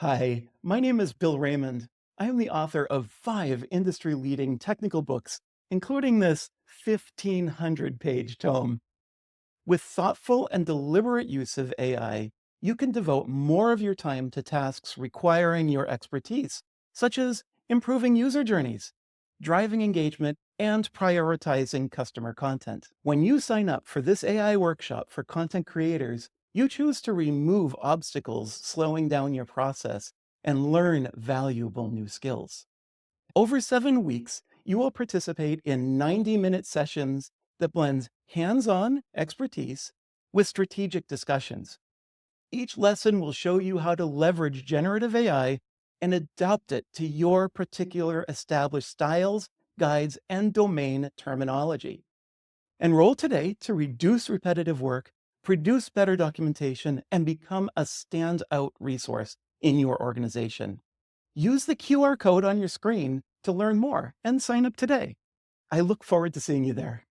Hi, my name is Bill Raymond. I am the author of 5 industry-leading technical books, including this 1,500-page tome. With thoughtful and deliberate use of AI, you can devote more of your time to tasks requiring your expertise, such as improving user journeys, driving engagement, and prioritizing customer content. When you sign up for this AI workshop for content creators, you choose to remove obstacles slowing down your process and learn valuable new skills. Over 7 weeks, you will participate in 90-minute sessions that blends hands-on expertise with strategic discussions. Each lesson will show you how to leverage generative AI and adapt it to your particular established styles, guides, and domain terminology. Enroll today to reduce repetitive work, produce better documentation, and become a standout resource in your organization. Use the QR code on your screen to learn more and sign up today. I look forward to seeing you there.